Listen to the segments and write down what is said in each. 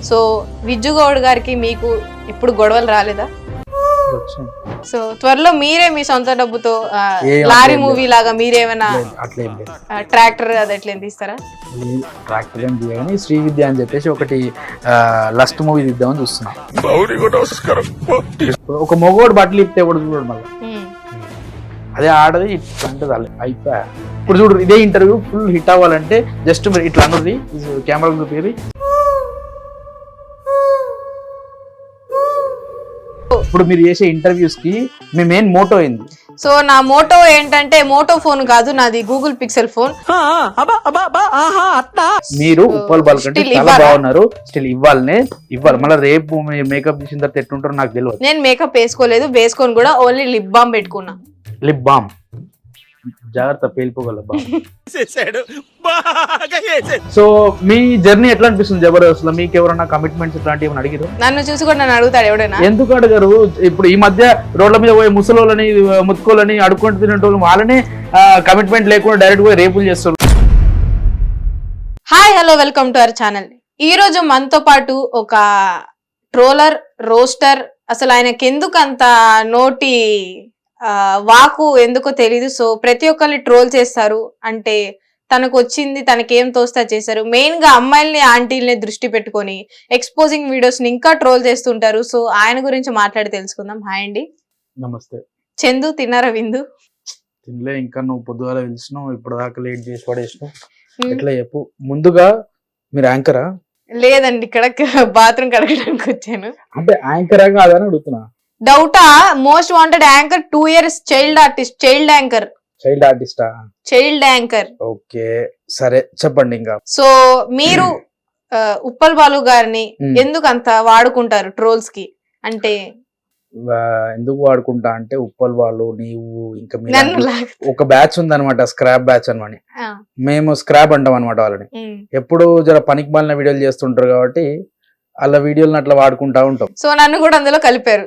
So Vijju Goud గారికి మీకు ఇప్పుడు గొడవలు రాలేదా? సో త్వరలో మీరే మీ సొంత డబ్బుతో లారీ మూవీ లాగా మీరేమైనా ట్రాక్టర్ అది ఎట్లా తీస్తారా? ట్రాక్టర్ ఏం తీయగానే శ్రీ విద్య అని చెప్పేసి ఒకటి లస్ట్ మూవీ తీద్దామని చూస్తున్నా. ఒక మొగోడు బట్టలు ఇస్తే కూడా చూడడం మళ్ళీ అదే ఆడది ఇట్లా అంటే అయిపోయా. ఇప్పుడు చూడు ఇదే ఇంటర్వ్యూ ఫుల్ హిట్ అవ్వాలంటే జస్ట్ మీరు ఇట్లా అన్నది కెమెరా చూపి. ఇప్పుడు మీరు చేసే ఇంటర్వ్యూస్ కి మీ మెయిన్ మోటో ఏంది? సో నా మోటో ఏంటంటే మోటో ఫోన్ కాదు, నాది గూగుల్ పిక్సెల్ ఫోన్. మీరు ఉప్పల్ బాల్కంటే చాలా బాగున్నారు, స్టిల్ ఇవ్వాలి మళ్ళీ రేపు మేకప్ చేసిన తర్వాత ఎట్లుంటారో నాకు తెలియదు. నేను మేకప్ వేసుకోలేదు, వేసుకొని కూడా ఓన్లీ లిప్ బామ్ పెట్టుకున్నా. లిప్ బామ్ జాగ్రత్త పేలిపోగల. సో మీ జర్నీ ఎట్లా అనిపిస్తుంది జబర్దస్త్ లో? మీకు ఎవరైనా కమిట్మెంట్స్ ఇట్లాంటివి ఏమైనా అడిగారు? నన్ను చూసి కూడా నన్ను అడుగుతాడు ఎవడైనా. ఎందుకు అడగరు? ఇప్పుడు ఈ మధ్య రోడ్ల మీద పోయి ముసలోళ్ళని ముత్తుకోలని అడుక్కుంటూ తినేటోళ్ళు వాళ్ళనే కమిట్మెంట్ లేకుండా డైరెక్ట్ పోయి రేపులు చేస్తారు. Hi hello welcome to our channel. ఈ రోజు మనతో పాటు ఒక ట్రోలర్, రోస్టర్, అసలు ఆయనకి ఎందుకు అంత నోటి వాకు ఎందుకో తెలీదు. సో ప్రతి ఒక్కరిని ట్రోల్ చేస్తారు, అంటే తనకు వచ్చింది తనకేం తోస్తా చేశారు. మెయిన్ గా అమ్మాయిల్ని ఆంటీల్ని దృష్టి పెట్టుకొని ఎక్స్పోజింగ్ వీడియోస్ ని ఇంకా ట్రోల్ చేస్తుంటారు. సో ఆయన గురించి మాట్లాడి తెలుసుకుందాం. హాయ్ అండి. నమస్తే. చందు, తిన్నారా? విందు తినలే ఇంకా. నువ్వు పొద్దుగాల పిలిచినావు, ఇప్పుడు దాకా లేట్ చేసి పడేసినావు. ఎట్లా చెప్పు. ముందుగా మీరు యాంకరా? లేదండి, ఇక్కడ బాత్రూమ్ కడగడానికి వచ్చాను. అంటే యాంకరా కాదని అడుగుతున్నా. డౌటా? Most wanted anchor 2 years child artist, child ఆర్టిస్టా? Child anchor. ఓకే సరే చెప్పండి ఇంకా. సో మీరు ఉప్పల్ బాలు గారిని ఎందుకు అంత వాడుకుంటారు ట్రోల్స్ కి? అంటే ఎందుకు వాడుకుంటా అంటే ఉప్పల్ బాలు, నీవు ఇంకా ఒక బ్యాచ్ ఉంది అనమాట, స్క్రాప్ బ్యాచ్ అనమాట. మేము స్క్రాప్ అంటాం అనమాట వాళ్ళని. ఎప్పుడు జర పనికి మాలిన వీడియోలు చేస్తుంటారు కాబట్టి అలా వీడియోలను అట్లా వాడుకుంటా ఉంటాం. సో నన్ను కూడా అందులో కలిపారు.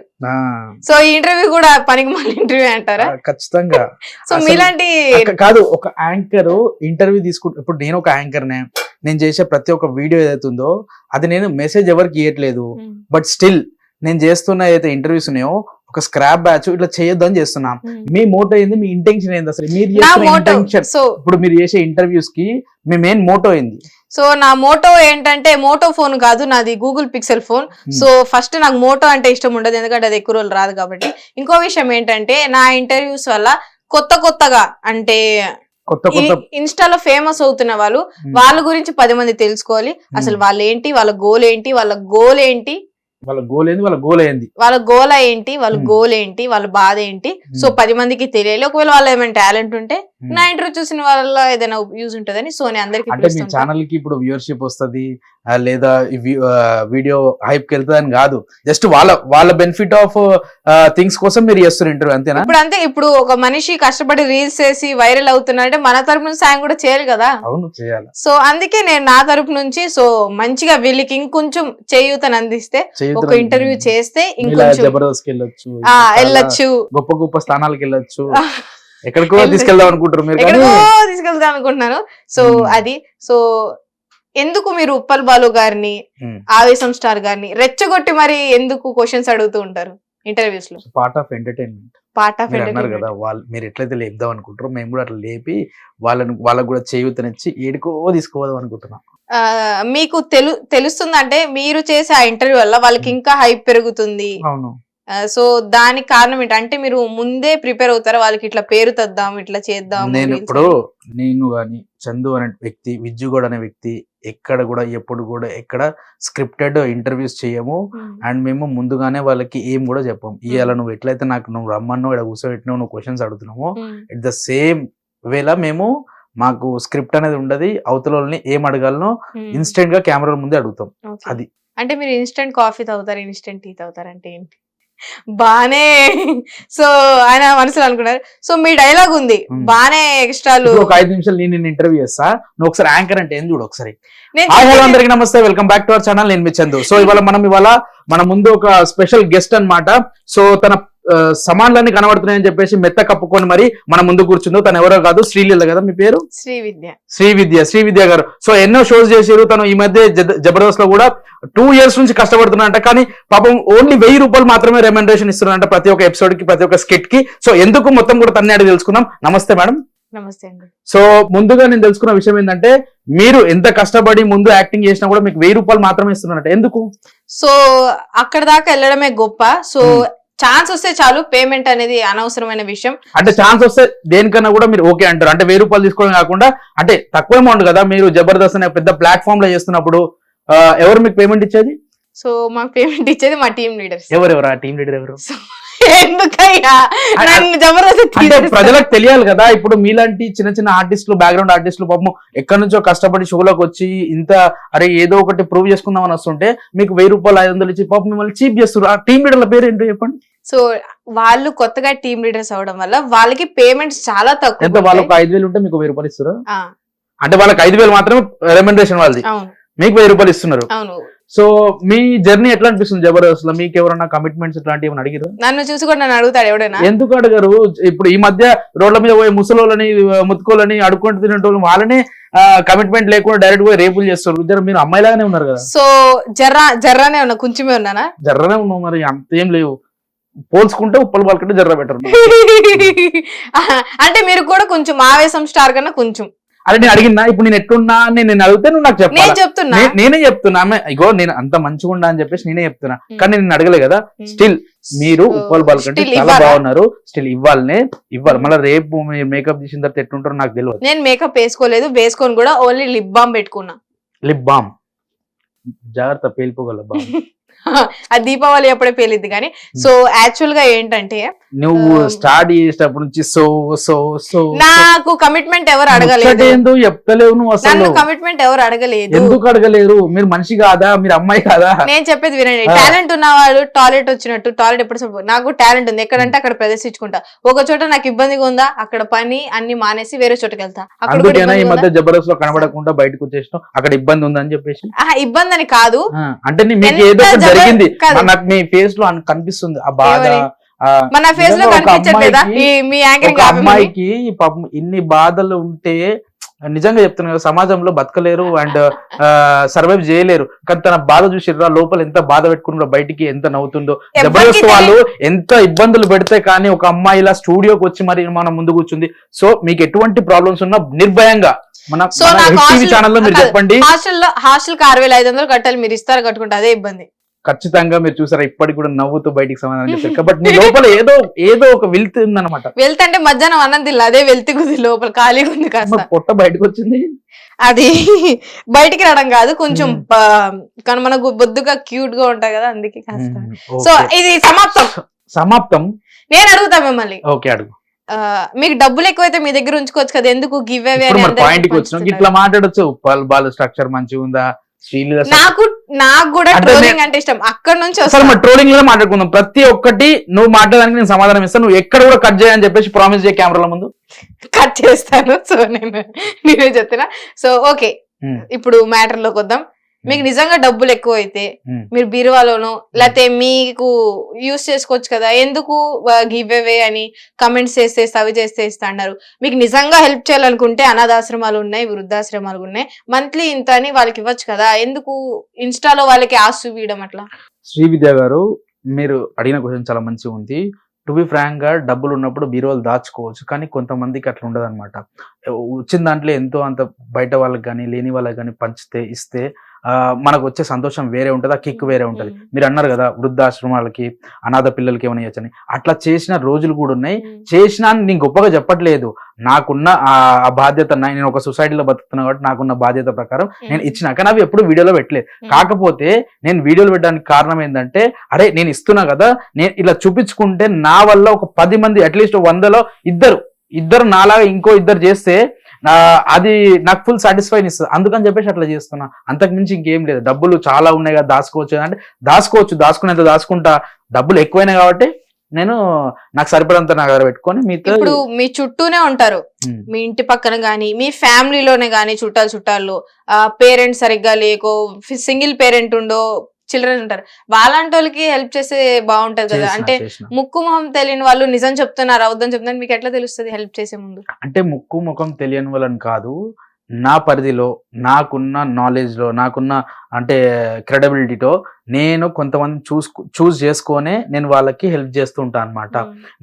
సో ఈ ఇంటర్వ్యూ కూడా పనికి మాలిన ఇంటర్వ్యూ అంటారా? ఖచ్చితంగా. సో మీలాంటి కాదు, ఒక యాంకర్ ఇంటర్వ్యూ తీసుకుంటా. ఇప్పుడు నేను ఒక యాంకర్నే, నేను చేసే ప్రతి ఒక్క వీడియో ఏదైతుందో అది నేను మెసేజ్ ఎవరికి ఇవ్వట్లేదు. బట్ స్టిల్ నేను చేస్తున్న ఏదైతే ఇంటర్వ్యూస్ ఉన్నాయో ఒక స్క్రాప్ బ్యాచ్ ఇట్లా చేయొద్దు అని చేస్తున్నాం. మీ మోటో ఏంది? మీ ఇంటెన్షన్ ఏంది అసలు? మీరు ఇప్పుడు మీరు చేసే ఇంటర్వ్యూస్ కి మీ మెయిన్ మోటో ఏంది? సో నా మోటో ఏంటంటే మోటో ఫోన్ కాదు, నాది Google pixel phone. So first నాకు మోటో అంటే ఇష్టం ఉండదు, ఎందుకంటే అది ఎక్కువ రోజులు రాదు కాబట్టి. ఇంకో విషయం ఏంటంటే నా ఇంటర్వ్యూస్ వల్ల కొత్తగా అంటే ఇన్స్టాలో ఫేమస్ అవుతున్న వాళ్ళ గురించి 10 మంది తెలుసుకోవాలి. అసలు వాళ్ళు ఏంటి, వాళ్ళ గోల్ ఏంటి, వాళ్ళ గోల్ ఏంటి, వాళ్ళ గోల్ ఏంటి, వాళ్ళ గోల్ ఏంటి, వాళ్ళ గోల్ ఏంటి, వాళ్ళ గోల్ ఏంటి, వాళ్ళ బాధ ఏంటి. సో 10 మందికి తెలియాలి. ఒకవేళ వాళ్ళ ఏమైనా టాలెంట్ ఉంటే నా ఇంటర్వ్యూ చూసిన వాళ్ళ ఏదైనా యూజ్ ఉంటుందని. సో నేను అందరికి అంటే మీ ఛానల్ కి ఇప్పుడు వ్యూవర్షిప్ వస్తుంది లేదా వీడియో హైప్ కి వెళ్తుంది అని కాదు, జస్ట్ వాళ్ళ బెనిఫిట్ ఆఫ్ థింగ్స్ కోసం మీరు చేస్తున్న ఇంటర్వ్యూ అంతేనా? ఇప్పుడు అంతే. ఇప్పుడు ఒక మనిషి కష్టపడి రీల్స్ చేసి వైరల్ అవుతున్నాడంటే మన తరపు నుంచి సాయం కూడా చేయాలి కదా. అవును, చేయాలి. సో అందుకే నేను నా తరపు నుంచి సో మంచిగా వీళ్ళకి ఇంకొంచెం చేయూతను అందిస్తే, ఒక ఇంటర్వ్యూ చేస్తే ఇంకొంచెం జబర్దస్త్ వెళ్ళొచ్చు, వెళ్ళొచ్చు, గొప్ప గొప్ప స్థానాలకు వెళ్ళొచ్చు. ఎక్కడికో తీసుకెళ్దాం అనుకుంటారు మీరు? ఎక్కడికో తీసుకెళ్దాం అనుకుంటున్నాను. సో అది. సో ఎందుకు మీరు ఉప్పల్ బాలు గారిని, ఆవేశం స్టార్ గారిని రెచ్చగొట్టి మరి ఎందుకు క్వశ్చన్స్ అడుగుతూ ఉంటారు ఇంటర్వ్యూస్ లో? Part of entertainment. Part of entertainment కదా. వాళ్ళు మీరు ఎట్లయితే లేపుదాం అనుకుంటారో మేము కూడా అట్లా లేపి వాళ్ళకు కూడా చేయూతనిచ్చి ఏడుకో తీసుకోవద్దాం అనుకుంటున్నాం. మీకు తెలుస్తుందంటే మీరు చేసే ఆ ఇంటర్వ్యూ వల్ల వాళ్ళకి ఇంకా హైప్ పెరుగుతుంది. అవును. సో దానికి కారణం ఏంటంటే మీరు ముందే ప్రిపేర్ అవుతారా? వాళ్ళకి ఇట్లా పేరు తెద్దాం, ఇట్లా చేద్దాం. నేను గాని చందు అనే వ్యక్తి, విజ్జు గౌడ్ అనే వ్యక్తి ఎక్కడ కూడా ఎప్పుడు కూడా ఎక్కడ స్క్రిప్టెడ్ ఇంటర్వ్యూస్ చేయము. అండ్ మేము ముందుగానే వాళ్ళకి ఏం కూడా చెప్పాము. ఇవాళ నువ్వు ఎట్లయితే నువ్వు రమ్మన్నావు, ఇక్కడ కూర్చోబెట్టినావు, నువ్వు క్వశ్చన్స్ అడుగుతున్నావు, ఇట్ ద సేమ్ వేళ మేము మాకు స్క్రిప్ట్ అనేది ఉండదు. అవతల వాళ్ళని ఏం అడగాలనో ఇన్స్టెంట్ గా కెమెరా ముందే అడుగుతాం. అది అంటే మీరు ఇన్స్టెంట్ కాఫీ తాగుతారు, ఇన్స్టెంట్ టీ తాగుతారు అంటే ఏంటి? బానే. సో ఆయన మనసులో అనుకున్నారు. సో మీ డైలాగ్ ఉంది బానే ఎక్స్ట్రాలు. ఒక 5 నిమిషాలు నేను ఇంటర్వ్యూ చేస్తా, నువ్వు ఒకసారి యాంకర్ అంటే ఏం చూడు ఒకసారి. అందరికి నమస్తే, welcome back to our channel. నేను మీ చందు. సో ఇవాళ మన ముందు ఒక స్పెషల్ గెస్ట్ అన్నమాట. సో తన సమాన్లన్నీ కనబడుతున్నాయని చెప్పేసి మెత్త కప్పుకొని మరి మన ముందు కూర్చుందో. తను ఎవరో కాదు, శ్రీలీల కదా మీ పేరు? శ్రీవిద్య గారు. సో ఎన్నో షోస్ చేసారు తను. ఈ మధ్య జబర్దస్త్ లో కూడా 2 years నుంచి కష్టపడుతున్నారంట. కానీ పాపం ఓన్లీ 1000 రూపాయలు మాత్రమే రెమ్యునరేషన్ ఇస్తున్నారంట ప్రతి ఒక్క ఎపిసోడ్ కి, ప్రతి ఒక్క స్కిట్ కి. సో ఎందుకు మొత్తం కూడా తన్నే అడిగి తెలుసుకుందాం. నమస్తే మేడం. నమస్తే అండి. సో ముందుగా నేను తెలుసుకున్న విషయం ఏంటంటే, మీరు ఎంత కష్టపడి ముందు యాక్టింగ్ చేసినా కూడా మీకు 1000 రూపాయలు మాత్రమే ఇస్తున్నారంట. ఎందుకు? సో అక్కడ దాకా వెళ్ళడమే గొప్ప. సో ఛాన్స్ వస్తే చాలు, పేమెంట్ అనేది అనవసరమైన విషయం. అంటే ఛాన్స్ వస్తే దేనికన్నా కూడా మీరు ఓకే అంటారు. అంటే 1000 రూపాయలు తీసుకోవడం కాకుండా, అంటే తక్కువ అమౌంట్ కదా, మీరు జబర్దస్త్ అనే పెద్ద ప్లాట్ఫామ్ లో చేస్తున్నప్పుడు ఎవరు మీకు పేమెంట్ ఇచ్చేది? సో మాకు పేమెంట్ ఇచ్చేది మా టీమ్ లీడర్స్. ఎవరెవరు ఆ టీమ్ లీడర్ ఎవరు? ఎందుకయ్యా జబర్దస్త్ అంటే ప్రజలకు తెలియాలి కదా. ఇప్పుడు మీలాంటి చిన్న చిన్న ఆర్టిస్టులు, బ్యాక్గ్రౌండ్ ఆర్టిస్టులు పాపం ఎక్కడి నుంచో కష్టపడి షోలోకి వచ్చి ఇంత అరే ఏదో ఒకటి ప్రూవ్ చేసుకుందామని వస్తుంటే మీకు 1000 రూపాయలు 500 ఇచ్చి పాపం మిమ్మల్ని చీప్ చేస్తారు. ఆ టీమ్ లీడర్ల పేరు ఏంటో చెప్పండి. సో వాళ్ళు కొత్తగా టీమ్ లీడర్స్ అవడం వల్ల వాళ్ళకి పేమెంట్స్ చాలా తక్కువ. ఎంత? వాళ్ళకి 5000 ఉంటే మీకు 1000 రూపాయలు ఇస్తారు. అంటే వాళ్ళకి 5000 మాత్రమే రెమ్యునరేషన్ వాళ్ళది, మీకు 1000 రూపాయలు ఇస్తున్నారు. అవును. సో మీ జర్నీ ఎట్లా అనిపిస్తుంది జబర్దస్త్ లో? మీకు ఎవరన్నా కమిట్మెంట్స్ ఇట్లాంటివి ఏమైనా అడిగారు? నన్ను చూసి కూడా నన్ను అడుగుతాడు ఎవడైనా. ఎందుకు అడగరు? ఇప్పుడు ఈ మధ్య రోడ్ల మీద పోయి ముసలోళ్ళని ముత్తుకోలని అడుక్కుంటూ తినేటోళ్ళు వాళ్ళనే కమిట్మెంట్ లేకుండా డైరెక్ట్ పోయి రేపులు చేస్తారు. మీరు అమ్మాయిలాగానే ఉన్నారు కదా. సో జర్రానే ఉన్నా, కొంచెమే ఉన్నానా? జర్రనే ఉన్నావు మరి, అంతేం లేవు. పోల్చుకుంటే ఉప్పలు పాలకంటే జర్ర బెటర్. అంటే మీరు కూడా కొంచెం ఆవేశం స్టార్ కన్నా కొంచెం. అరే నేను అడిగినా, ఇప్పుడు నేను ఎట్లున్నా నేను అడిగితే నువ్వు నాకు చెప్పాలి. నేనే చెప్తున్నా ఇగో నేను అంత మంచిగా ఉండా అని చెప్పేసి నేనే చెప్తున్నా. కానీ నేను అడగలే కదా. స్టిల్ మీరు ఉప్పల్ బాల్ కంటే చాలా బాగున్నారు. స్టిల్ ఇవ్వాలి. మళ్ళీ రేపు మేకప్ చేసిన తర్వాత ఎట్లుంటారో నాకు తెలియదు. నేను మేకప్ వేసుకోలేదు, వేసుకొని కూడా ఓన్లీ లిప్ బామ్ పెట్టుకున్నా. లిప్ బామ్ జాగ్రత్త, పేలిపోగల బామ్. అది దీపావళి అప్పుడే పేలిద్ది. కానీ సో యాక్చువల్ గా ఏంటంటే, నువ్వు స్టార్ట్ చేసేటప్పటి నుంచి నాకు కమిట్మెంట్ ఎవరు అడగలేదు. చెప్తలేవు నువ్వు అసలు. కమిట్మెంట్ ఎవరు అడగలేదు. ఎందుకు అడగలేరు? మీరు మనిషి కాదా? మీరు అమ్మాయి కాదా? నేను చెప్పేది వినండి. టాలెంట్ ఉన్నవాడు టాయిలెట్ వచ్చినట్టు టాయిలెట్ ఎప్పుడు, నాకు టాలెంట్ ఉంది ఎక్కడంటే అక్కడ ప్రదర్శించుకుంటా. ఒక చోట నాకు ఇబ్బందిగా ఉందా, అక్కడ పని అన్ని మానేసి వేరే చోటకి వెళ్తా. అందుకేనా ఈ మధ్య జబర్దస్త్ లో కనబడకుండా బయటకు వచ్చేసినాం, అక్కడ ఇబ్బంది ఉందని చెప్పేసి? ఇబ్బంది అని కాదు, అంటే మీకు ఏదో జరిగింది నాకు మీ ఫేస్ లో కనిపిస్తుంది ఆ బాధ. మన ఫేస్ లో కనిపించట్లేదా మీ యాంకరింగ్? అమ్మాయికి పాపం ఇన్ని బాధలు ఉంటే నిజంగా చెప్తున్నా కదా, సమాజంలో బతకలేరు అండ్ సర్వైవ్ చేయలేరు. కానీ తన బాధ చూసిర్రా, లోపల ఎంత బాధ పెట్టుకున్నారో, బయటికి ఎంత నవ్వుతుందో. జబర్దస్త్ వాళ్ళు ఎంత ఇబ్బందులు పెడితే కానీ ఒక అమ్మాయి ఇలా స్టూడియోకి వచ్చి మరి మన ముందు కూర్చుంది. సో మీకు ఎటువంటి ప్రాబ్లమ్స్ ఉన్నా నిర్భయంగా మన ఛానల్లో మీరు చెప్పండి. హాస్టల్ 6500 కట్టాలి, మీరు ఇస్తారు కట్టుకుంటే అదే ఇబ్బంది. ఖచ్చితంగా మీరు చూసారా, ఇప్పటికి కూడా నవ్వుతూ బయటికి సమాధానం చెప్పారు. కాబట్టి నీ లోపల ఏదో ఒక వెల్త్ ఉందన్నమాట. వెల్త్ అంటే మధ్యాహ్నం అన్నం తిల్లా, అదే వెల్త్ కుది లోపల ఖాళీగా ఉంది. కాస్త పొట్ట బయటకు వచ్చింది. అది బయటికి రావడం కాదు, కొంచెం కానీ మనకు బొద్దుగా క్యూట్ గా ఉంటాయి కదా, అందుకే కాస్త. సో ఇది సమాప్తం. నేను అడుగుతా మిమ్మల్ని. ఓకే అడుగు. మీకు డబ్బులు ఎక్కువైతే మీ దగ్గర ఉంచుకోవచ్చు కదా, ఎందుకు గివ్ అవే? పాయింట్కి వచ్చినాం, ఇట్లా మాట్లాడచ్చు. బాల్ స్ట్రక్చర్ మంచిగా ఉందా? నాకు కూడా ట్రోలింగ్ అంటే ఇష్టం. అక్కడ నుంచి ట్రోలింగ్ లో మాట్లాడుకుందాం. ప్రతి ఒక్కటి నువ్వు మాట్లాడడానికి నేను సమాధానం ఇస్తాను. నువ్వు ఎక్కడ కూడా కట్ చేయని చెప్పేసి ప్రామిస్ చేయ కెమెరాల ముందు. కట్ చేస్తాను. సో నేనే చెప్తున్నా. సో ఓకే, ఇప్పుడు మ్యాటర్ లోకి వద్దాం. మీకు నిజంగా డబ్బులు ఎక్కువ అయితే మీరు బీరువాలోనో లేకపోతే మీకు యూస్ చేసుకోవచ్చు కదా, ఎందుకు గివ్ అవే అని కమెంట్స్ చేస్తే అవి చేస్తే ఇస్తా అన్నారు. మీకు నిజంగా హెల్ప్ చేయాలనుకుంటే అనాథాశ్రమాలు ఉన్నాయి, వృద్ధాశ్రమాలు ఉన్నాయి, మంత్లీ ఇంత అని వాళ్ళకి ఇవ్వచ్చు కదా, ఎందుకు ఇన్స్టాలో వాళ్ళకి ఆశ చూపించడం అట్లా? శ్రీవిద్య గారు, మీరు అడిగిన క్వశ్చన్ చాలా మంచిగా ఉంది. టు బి ఫ్రాంక్ గా డబ్బులు ఉన్నప్పుడు బీరువాలు దాచుకోవచ్చు, కానీ కొంతమందికి అట్లా ఉండదు అనమాట. వచ్చిన దాంట్లో ఎంతో అంత బయట వాళ్ళకి కానీ లేని వాళ్ళకి కానీ పంచితే ఇస్తే మనకు వచ్చే సంతోషం వేరే ఉంటుంది, ఆ కిక్ వేరే ఉంటుంది. మీరు అన్నారు కదా వృద్ధాశ్రమాలకి అనాథ పిల్లలకి ఏమైనా చేయొచ్చని, అట్లా చేసిన రోజులు కూడా ఉన్నాయి. చేసినా నేను గొప్పగా చెప్పట్లేదు, నాకున్న ఆ బాధ్యత, నేను ఒక సొసైటీలో బతుకుతున్నా కాబట్టి నాకున్న బాధ్యత ప్రకారం నేను ఇచ్చిన. కానీ అవి ఎప్పుడు వీడియోలో పెట్టలేదు. కాకపోతే నేను వీడియోలు పెట్టడానికి కారణం ఏంటంటే, అరే నేను ఇస్తున్నా కదా, నేను ఇలా చూపించుకుంటే నా వల్ల ఒక 10 మంది అట్లీస్ట్ 100లో ఇద్దరు నాలాగా ఇంకో ఇద్దరు చేస్తే అది నాకు ఫుల్ సాటిస్ఫైన్ ఇస్తుంది. అందుకని చెప్పేసి అట్లా చేస్తున్నా, అంతకు మించి ఇంకేం లేదు. డబ్బులు చాలా ఉన్నాయి కదా దాచుకోవచ్చు అంటే దాచుకునేంత దాచుకుంటా. డబ్బులు ఎక్కువైనాయి కాబట్టి నేను నాకు సరిపడంత నా దగ్గర పెట్టుకొని మీతో. ఇప్పుడు మీ చుట్టూనే ఉంటారు, మీ ఇంటి పక్కన గానీ మీ ఫ్యామిలీలోనే గానీ చుట్టాలు పేరెంట్స్ సరిగ్గా లేకో, సింగిల్ పేరెంట్ ఉండో, చిల్డ్రన్ ఉంటారు, వాళ్ళంటి వాళ్ళకి హెల్ప్ చేస్తే బాగుంటది కదా. అంటే చేసిన ముక్కు మొహం తెలియని వాళ్ళు నిజం చెప్తున్నారు అబద్ధం చెప్తున్నారు మీకు ఎట్లా తెలుస్తుంది హెల్ప్ చేసే ముందు? అంటే ముక్కు ముఖం తెలియని వాళ్ళని కాదు, నా పరిధిలో నాకున్న నాలెడ్జ్ లో నాకున్న అంటే క్రెడిబిలిటీతో నేను కొంతమంది చూస్ చేసుకొనే నేను వాళ్ళకి హెల్ప్ చేస్తూ ఉంటాను అనమాట.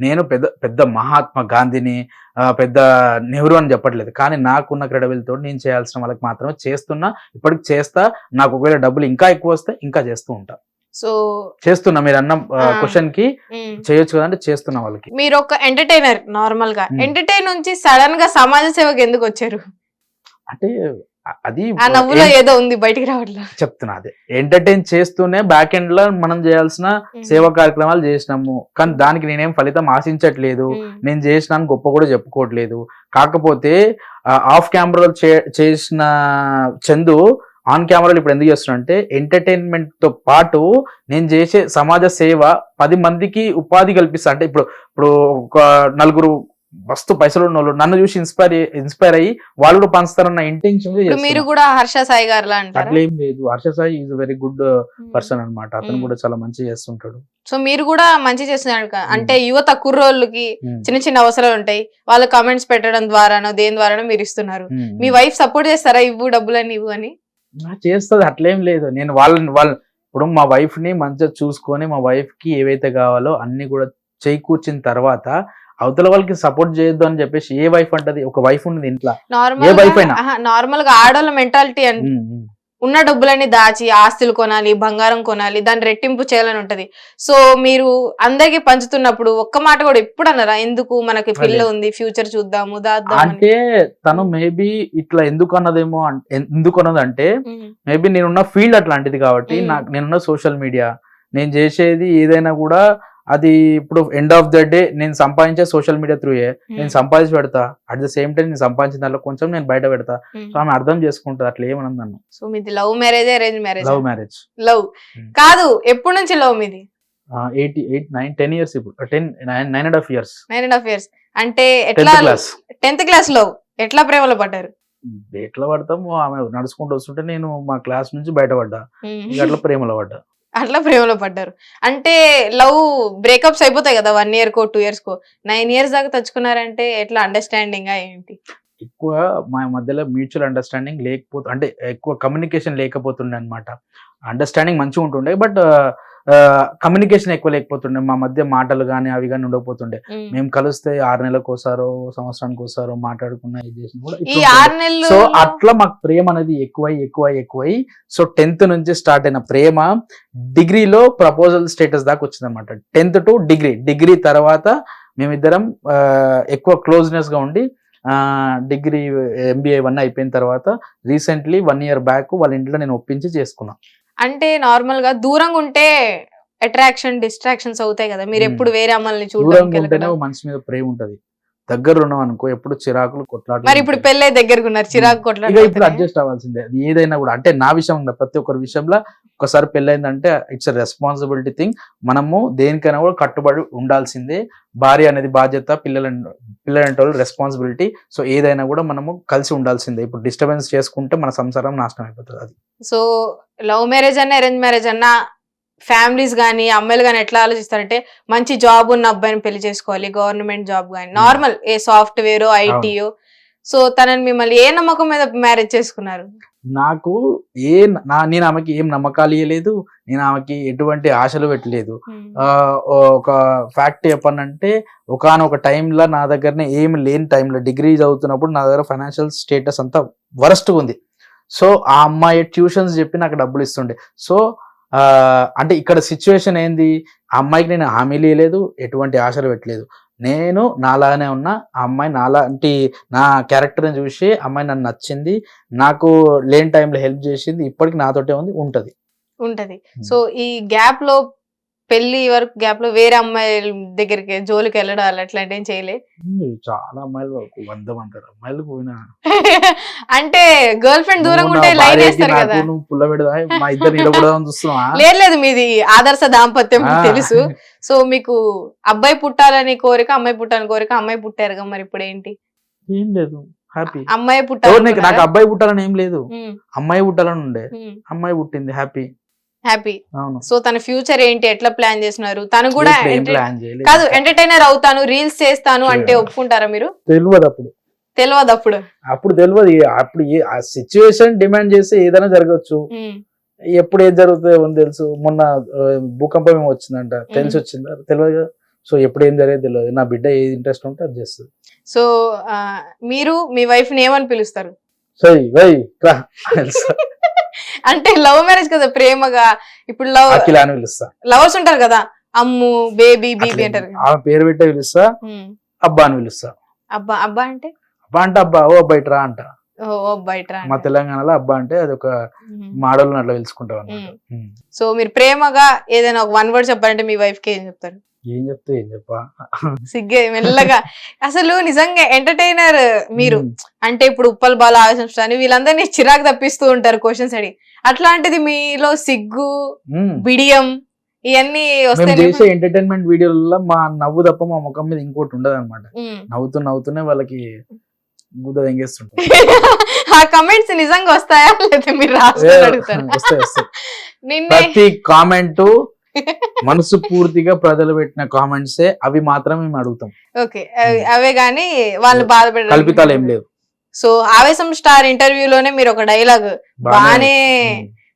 నేను పెద్ద పెద్ద మహాత్మా గాంధీని పెద్ద నెహ్రూ అని చెప్పట్లేదు, కానీ నాకున్న క్రెడిబిలిటీతో నేను చేయాల్సిన వాళ్ళకి మాత్రమే చేస్తున్నా, ఇప్పటికి చేస్తా. నాకు ఒకవేళ డబ్బులు ఇంకా ఎక్కువ వస్తే ఇంకా చేస్తూ ఉంటా. సో చేస్తున్నా, మీరు అన్న క్వశ్చన్ కి చేయొచ్చు కదా అంటే చేస్తున్నా వాళ్ళకి. మీరు ఒక ఎంటర్టైనర్, నార్మల్ గా ఎంటర్టైన్ నుంచి సడన్ గా సమాజ సేవకు ఎందుకు వచ్చారు? అంటే అది ఆ నవ్వులో ఏదో ఉంది బయటికి రావట్లేదు. చెప్తున్నా, అదే ఎంటర్టైన్ చేస్తూనే బ్యాక్ ఎండ్ లో మనం చేయాల్సిన సేవా కార్యక్రమాలు చేసినాము, కానీ దానికి నేనేం ఫలితం ఆశించట్లేదు, నేను చేసినాను గొప్ప కూడా చెప్పుకోవట్లేదు. కాకపోతే ఆఫ్ కెమెరా చేసిన చందు ఆన్ కెమెరాలు ఇప్పుడు ఎందుకు చేస్తున్నా అంటే ఎంటర్టైన్మెంట్ తో పాటు నేను చేసే సమాజ సేవ 10 మందికి ఉపాధి కల్పిస్తా. అంటే ఇప్పుడు ఒక నలుగురు మస్తు పైసలు ఉన్న వాళ్ళు నన్ను చూసి ఇన్స్పైర్ అయ్యి వాళ్ళు కూడా పంచుతారన్న ఇంటెన్షన్. మీరు కూడా హర్ష సాయి గారు అట్లా ఏం లేదు, Harsha Sai is very good person అన్నమాట, అతను కూడా చాలా మంచి చేస్తుంటాడు. సో మీరు కూడా మంచి చేస్తున్నారు. అంటే యువత కుర్రోళ్ళకి చిన్న చిన్న అవసరాలు ఉంటాయి, వాళ్ళు కామెంట్స్ పెట్టడం ద్వారానో దేని ద్వారానో మీరు ఇస్తున్నారు. మీ వైఫ్ సపోర్ట్ చేస్తారా ఇవ్వు డబ్బులని ఇవ్వు అని? చేస్తుంది, అట్లేం లేదు. నేను వాళ్ళ ఇప్పుడు మా వైఫ్ ని మంచిగా చూసుకొని మా వైఫ్ కి ఏవైతే కావాలో అన్ని కూడా చేకూర్చిన తర్వాత అవతల వాళ్ళకి సపోర్ట్ చేయొద్దు అని చెప్పేసి ఏ వైఫ్ అంటది? ఒక వైఫ్ ఉన్నది ఇంట్లో, ఏ వైఫ్ అయినా నార్మల్ గా ఆడవాళ్ళ మెంటాలిటీ అంటే ఉన్న డబ్బులన్నీ దాచి ఆస్తులు కొనాలి, బంగారం కొనాలి, దాన్ని రెట్టింపు చేయాలని ఉంటది. సో మీరు అందరికి పంచుతున్నప్పుడు ఒక్క మాట కూడా ఎప్పుడు అన్నారా ఎందుకు మనకి పిల్ల ఉంది ఫ్యూచర్ చూద్దాము దాద్దాం అంటే? తను మేబీ ఇట్లా ఎందుకు అన్నదేమో, ఎందుకు అన్నదంటే మేబీ నేనున్న ఫీల్డ్ అట్లాంటిది కాబట్టి, నేనున్న సోషల్ మీడియా, నేను చేసేది ఏదైనా కూడా అది ఇప్పుడు ఎండ్ ఆఫ్ ద డే నేను సంపాదించే సోషల్ మీడియా త్రూయే నేను సంపాదించి పెడతా. అట్ ద సేమ్ టైం నేను సంపాదించిన దాంట్లో కొంచెం నేను బయట పెడతా. సో ఆమె అర్థం చేసుకుంటా, అట్లా ఏమన్నది నన్ను. సో మీది love marriage arrange marriage? Love marriage. Love కాదు, ఎప్పటి నుంచి లవ్ మీది? 10 years ఇప్పుడు 9.5 years. 9.5 years అంటే ఎట్లా? 10th class love. ఎట్లా ప్రేమలో పడ్డారు? ఎట్లా పడతాము, ఆమె నడుచుకుంటూ వస్తుంటే నేను మా క్లాస్ నుంచి బయటపడ్డా, అట్లా ప్రేమలో పడ్డా. అట్లా ప్రేమలో పడ్డారు. అంటే లవ్ బ్రేకప్స్ అయిపోతాయి కదా 1 year కో 2 years కో, 9 years దాకా తెచ్చుకున్నారంటే ఎట్లా? అండర్స్టాండింగ్ ఏంటి? ఎక్కువ మా మధ్యలో మ్యూచువల్ అండర్స్టాండింగ్ లేకపోతే, అంటే ఎక్కువ కమ్యూనికేషన్ లేకపోతుండే అనమాట. అండర్స్టాండింగ్ మంచిగా ఉంటుండే, బట్ కమ్యూనికేషన్ ఎక్కువ లేకపోతుండే. మా మధ్య మాటలు కానీ అవి కానీ ఉండకపోతుండే. మేము కలిస్తే 6 నెలలకు ఒకసారో సంవత్సరానికి ఒకసారో మాట్లాడుకున్నా ఇది చేసిన కూడా. సో అట్లా మాకు ప్రేమ అనేది ఎక్కువై సో 10th నుంచి స్టార్ట్ అయిన ప్రేమ డిగ్రీలో ప్రపోజల్ స్టేటస్ దాకా వచ్చింది అనమాట. 10th to డిగ్రీ తర్వాత మేమిద్దరం ఎక్కువ క్లోజ్నెస్ గా ఉండి డిగ్రీ MBA 1 అయిపోయిన తర్వాత రీసెంట్లీ 1 year బ్యాక్ వాళ్ళ ఇంట్లో నేను ఒప్పించి చేసుకున్నా. అంటే నార్మల్ గా దూరంగా ఉంటే అట్రాక్షన్ డిస్ట్రాక్షన్స్ అవుతాయి కదా, మీరు ఎప్పుడు వేరే అమ్మాయిని చూడడం మనసు మీద ప్రేమ ఉంటది. దగ్గర ఉన్నాం అనుకో ఎప్పుడు చిరాకులు కొట్లాడు. మరి ఇప్పుడు పెళ్ళై దగ్గరకు ఉన్నారు, చిరాకు కొట్లాడు, ఇప్పుడు అడ్జస్ట్ అవ్వాల్సిందే. అది ఏదైనా కూడా, అంటే నా విషయం ఉందా, ప్రతి ఒక్కరి విషయంలో ఒకసారి పెళ్ళైందంటే ఇట్స్ ఎ రెస్పాన్సిబిలిటీ థింగ్. మనము దేనికైనా కూడా కట్టుబడి ఉండాల్సిందే. భార్య అనేది బాధ్యత, పిల్లలంటే వాళ్ళు రెస్పాన్సిబిలిటీ. సో ఏదైనా కూడా మనము కలిసి ఉండాల్సిందే. ఇప్పుడు డిస్టర్బెన్స్ చేసుకుంటే మన సంసారం నాశనం అయిపోతుంది. అది సో లవ్ మ్యారేజ్ అన్నా అరేంజ్ మ్యారేజ్ అన్నా ఫ్యామిలీస్ కానీ అమ్మాయిలు కానీ ఎట్లా ఆలోచిస్తారంటే మంచి జాబ్ ఉన్న అబ్బాయిని పెళ్లి చేసుకోవాలి, గవర్నమెంట్ జాబ్ కానీ నార్మల్ ఏ సాఫ్ట్వేర్ ఐటీయో. సో తనని మిమ్మల్ని ఏ నమ్మకం మీద మ్యారేజ్ చేసుకున్నారు? నాకు నేను ఆమెకి ఏం నమ్మకాలు ఇవ్వలేదు, నేను ఆమెకి ఎటువంటి ఆశలు పెట్టలేదు. ఒక ఫ్యాక్ట్ చెప్పానంటే ఒకనొక టైంలో నా దగ్గరనే ఏమి లేని టైంలో డిగ్రీ చదువుతున్నప్పుడు నా దగ్గర ఫైనాన్షియల్ స్టేటస్ అంతా వరస్ట్గా ఉంది. సో ఆ అమ్మాయి ట్యూషన్స్ చెప్పి నాకు డబ్బులు ఇస్తుండే. సో అంటే ఇక్కడ సిచ్యువేషన్ ఏంది, ఆ అమ్మాయికి నేను హామీలు ఇవ్వలేదు, ఎటువంటి ఆశలు పెట్టలేదు. నేను నాలానే ఉన్నా, ఆ అమ్మాయి నాలాంటి నా క్యారెక్టర్ని చూసి అమ్మాయి నన్ను నచ్చింది, నాకు లేని టైంలో హెల్ప్ చేసింది, ఇప్పటికి నాతోటే ఉంటది. సో ఈ గ్యాప్ లో పెళ్లి వరకు గ్యాప్ లో వేరే అమ్మాయి దగ్గరికి జోలికి వెళ్ళడం అట్లాంటి ఏం చేయలే? చాలా అమ్మాయిలు 100 మంటారు అమ్మాయిలు పోయినా అంటే గర్ల్ ఫ్రెండ్ దూరంగా ఉంటే లైన్ వేస్తారు కదా. మా ఇద్దరు లేదు మీది ఆదర్శ దాంపత్యం తెలుసు. సో మీకు అబ్బాయి పుట్టాలని కోరిక, అమ్మాయి పుట్టాలని కోరిక, అమ్మాయి పుట్టారుగా, మరి ఇప్పుడు ఏంటి? ఏం లేదు, హ్యాపీ. అమ్మాయి పుట్టాలి, నాకు అబ్బాయి పుట్టాలని ఏం లేదు, అమ్మాయి పుట్టాలని ఉండే, అమ్మాయి పుట్టింది, హ్యాపీ. హ్యాపీ. అవును. సో తన ఫ్యూచర్ ఏంటి, ఎట్లా ప్లాన్ చేస్తున్నారు? తను కూడా ఇప్పుడు ఏం ప్లాన్ చేయలేదు. కాదు, ఎంటర్టైనర్ అవుతాను, రీల్స్ చేస్తాను అంటే ఒప్పుకుంటారా మీరు? తెలియదు అప్పుడు. తెలియదు అప్పుడు. అప్పుడు తెలియదు. అప్పుడు ఆ సిచ్యువేషన్ డిమాండ్ చేసి ఏదైనా జరగచ్చు. ఎప్పుడు ఏది జరుగుతుందో ఏమో తెలుసు. మొన్న భూకంపం ఏమో వచ్చిందంట, తెలిసి వచ్చిందా? తెలియదు కదా. సో ఎప్పుడు ఏం జరిగేది తెలియదు. నా బిడ్డ ఏది ఇంట్రెస్ట్ ఉంటే అది చేస్తుంది. సో మీరు మీ వైఫ్ ని ఏమని పిలుస్తారు? సై వై రా అంటే లవ్ మ్యారేజ్ కదా, ప్రేమగా. ఇప్పుడు అఖిల అని పిలుస్తా. లవర్స్ ఉంటారు కదా, అమ్ము, బేబీ, బీబీ అంటారు. ఆమె పేరు పెట్టే పిలుస్తా. అబ్బా అని పిలుస్తా. అబ్బా అబ్బా అంటే అబ్బా అంటే అబ్బా ఓ బయట రా అంట. ఓ బయట. మా తెలంగాణలో అబ్బా అంటే అది ఒక మాడల్ అట్లా పిలుచుకుంటాం అన్నమాట. సో మీరు ప్రేమగా ఏదైనా ఒక 1 word చెప్పాలంటే మీ వైఫ్ కి ఏం చెప్తారు? ఏం చెప్తే ఏం చెప్పా, సిగ్గే మెల్లగా. అసలు నిజంగా ఎంటర్టైనర్ మీరు. అంటే ఇప్పుడు ఉప్పల్ బాల, ఆవేశం స్టార్ వీళ్ళందరినీ చిరాకు తప్పిస్తూ ఉంటారు క్వశ్చన్స్ అడిగి. అట్లాంటిది మీలో సిగ్గు, బిడియం ఇవన్నీ వస్తాయి. చేసే ఎంటర్టైన్మెంట్ వీడియోలలో మా నవ్వు తప్ప మా ముఖం మీద ఇంకోటి ఉండదు అనమాట. నవ్వుతూనే వాళ్ళకి బుద్ధ తెంగేస్తుంటారు. ఆ కమెంట్స్ నిజంగా వస్తాయా లేదా మీరు అడుగుతారు? ప్రతి కామెంట్ మనసు పూర్తిగా ప్రజలు పెట్టిన కామెంట్సే, అవి మాత్రమే మేము అడుగుతాం. ఓకే, అవే గానీ వాళ్ళు బాధపడే కల్పితాలు ఏం లేవు. సో ఆవేశం స్టార్ ఇంటర్వ్యూలోనే మీరు ఒక డైలాగ్ బానే,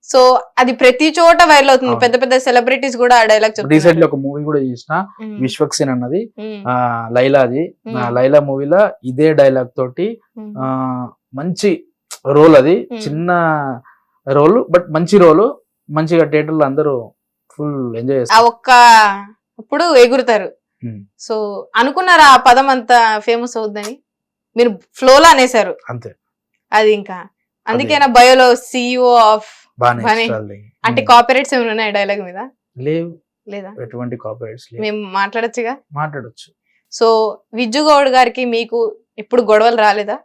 సో అది ప్రతి చోట వైరల్ అవుతుంది. పెద్ద పెద్ద సెలబ్రిటీస్ కూడా ఆ డైలాగ్ చెప్తారు. రీసెంట్లీ ఒక మూవీ కూడా చేసిన, విశ్వక్సేన్ అన్నది, లైలాది. లైలా మూవీలో ఇదే డైలాగ్ తోటి మంచి రోల్, అది చిన్న రోల్ బట్ మంచి రోల్, మంచిగా థియేటర్లో అందరూ ఫుల్ ఎంజాయ్ చేస్తారు. ఒక్క అప్పుడు ఎగురుతారు. సో అనుకున్నారా ఆ పదం అంత ఫేమస్ అవుద్దని? మీరు ఫ్లోలో అనేసారు అంతే. అది ఇంకా అందుకేనా బయోలో CEO ఆఫ్ అంటే కాపీరైట్స్ ఏమైనా ఉన్నాయి డైలాగ్ మీద? లేవు. లేదా? ఎటువంటి కాపీరైట్స్ లేవు. మేము మాట్లాడొచ్చుగా? మాట్లాడొచ్చు. సో విజ్జు గౌడ్ గారికి మీకు ఎప్పుడు గొడవలు రాలేదా?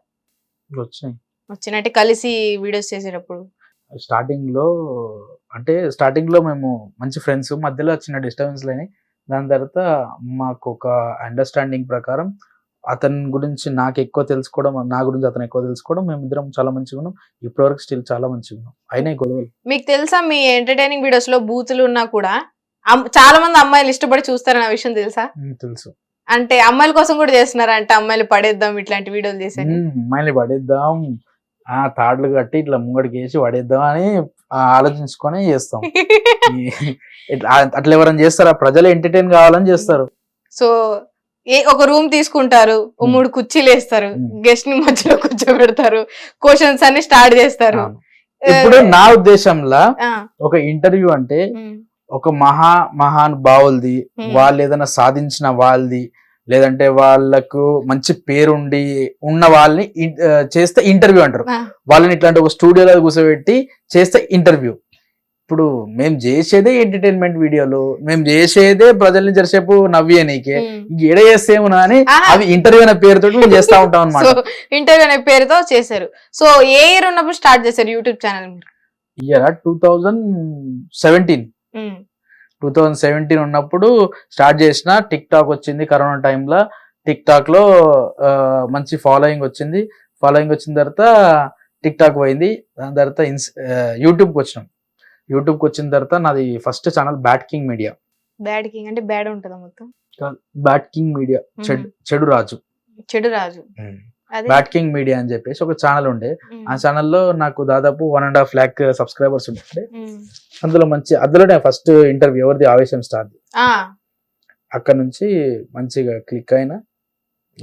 వచ్చినట్టు కలిసి వీడియోస్ చేసేటప్పుడు స్టార్టింగ్ లో మేము మంచి ఫ్రెండ్స్, మధ్యలో చిన్న డిస్టర్బెన్స్ లేని. దాని తర్వాత మాకు ఒక అండర్స్టాండింగ్ ప్రకారం అతని గురించి నాకు ఎక్కువ తెలుసుకోవడం, నా గురించి అతను ఎక్కువ తెలుసుకోవడం, మేమిద్దరం చాలా మంచిగా ఉన్నాం. ఇప్పటివరకు స్టిల్ చాలా మంచిగా ఉన్నాం. అయినా గొడవలు. మీకు తెలుసా మీ ఎంటర్టైనింగ్ వీడియోస్ లో బూతులు ఉన్నా కూడా చాలా మంది అమ్మాయిలు ఇష్టపడి చూస్తారన్న విషయం తెలుసా? తెలుసు. అంటే అమ్మాయిల కోసం కూడా చేస్తున్నారా? అంటే అమ్మాయిలు పడేద్దాం ఇట్లాంటి వీడియోలు చేశారు. అమ్మాయిలు పడేద్దాం, తాడ్లు కట్టి ఇట్లా ముంగడికి వేసి పడేద్దాం అని ఆలోచించుకొని చేస్తాం. అట్లా ఎవరైనా చేస్తారా? ప్రజలు ఎంటర్టైన్ కావాలని చేస్తారు. సో ఒక రూమ్ తీసుకుంటారు, 3 కుర్చీలు వేస్తారు, గెస్ట్ ని మధ్యలో కూర్చోబెడతారు, క్వశ్చన్స్ అన్ని స్టార్ట్ చేస్తారు. ఇప్పుడు నా ఉద్దేశంలో ఒక ఇంటర్వ్యూ అంటే ఒక మహానుభావులది, వాళ్ళు ఏదైనా సాధించిన వాళ్ళది, లేదంటే వాళ్ళకు మంచి పేరుండి ఉన్న వాళ్ళని చేస్తే ఇంటర్వ్యూ అంటారు. వాళ్ళని ఇట్లాంటి ఒక స్టూడియోలో కూర్చోబెట్టి చేస్తే ఇంటర్వ్యూ. ఇప్పుడు మేము చేసేదే ఎంటర్టైన్మెంట్ వీడియోలు, మేము చేసేదే ప్రజల్ని జరిసేపు నవ్వేనీకే. ఎడ చేస్తేమో అని అవి ఇంటర్వ్యూ అనే పేరుతో మేము చేస్తా ఉంటాం అన్నమాట. ఇంటర్వ్యూ అనే పేరుతో చేశారు. సో ఏ ఇయర్ ఉన్నప్పుడు స్టార్ట్ చేశారు యూట్యూబ్ ఛానల్? ఇయర్ 2017 ఉన్నప్పుడు స్టార్ట్ చేసిన. టిక్ టాక్ వచ్చింది కరోనా టైంలో. టిక్ టాక్ లో మంచి ఫాలోయింగ్ వచ్చింది. ఫాలోయింగ్ వచ్చిన తర్వాత టిక్ టాక్ పోయింది. దాని తర్వాత యూట్యూబ్కి వచ్చినాం. యూట్యూబ్కి వచ్చిన తర్వాత నాది first channel bad king media. Bad king అంటే బ్యాడ్ ఉంటుందా మొత్తం? బ్యాడ్ కింగ్ మీడియా, చెడు రాజు. బ్యాడ్ కింగ్ మీడియా అని చెప్పేసి ఒక ఛానల్ ఉండే. ఆ ఛానల్లో నాకు దాదాపు 1.5 lakh సబ్స్క్రైబర్స్ ఉండే. అందులోనే ఫస్ట్ ఇంటర్వ్యూ ఎవరిది? ఆవేశం స్టార్. అక్కడ నుంచి మంచిగా క్లిక్ అయినా,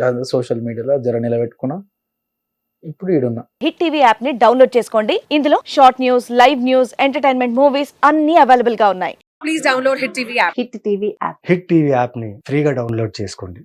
దాని సోషల్ మీడియాలో నిలబెట్టుకున్నా. ఇప్పుడు ఈడున్నా. హిట్ టీవీ యాప్ ని డౌన్లోడ్ చేసుకోండి. ఇందులో short news, live news, entertainment movies అన్ని అవైలబుల్ గా ఉన్నాయి. Please download hit TV app. Hit TV app ని ఫ్రీగా డౌన్లోడ్ చేసుకోండి.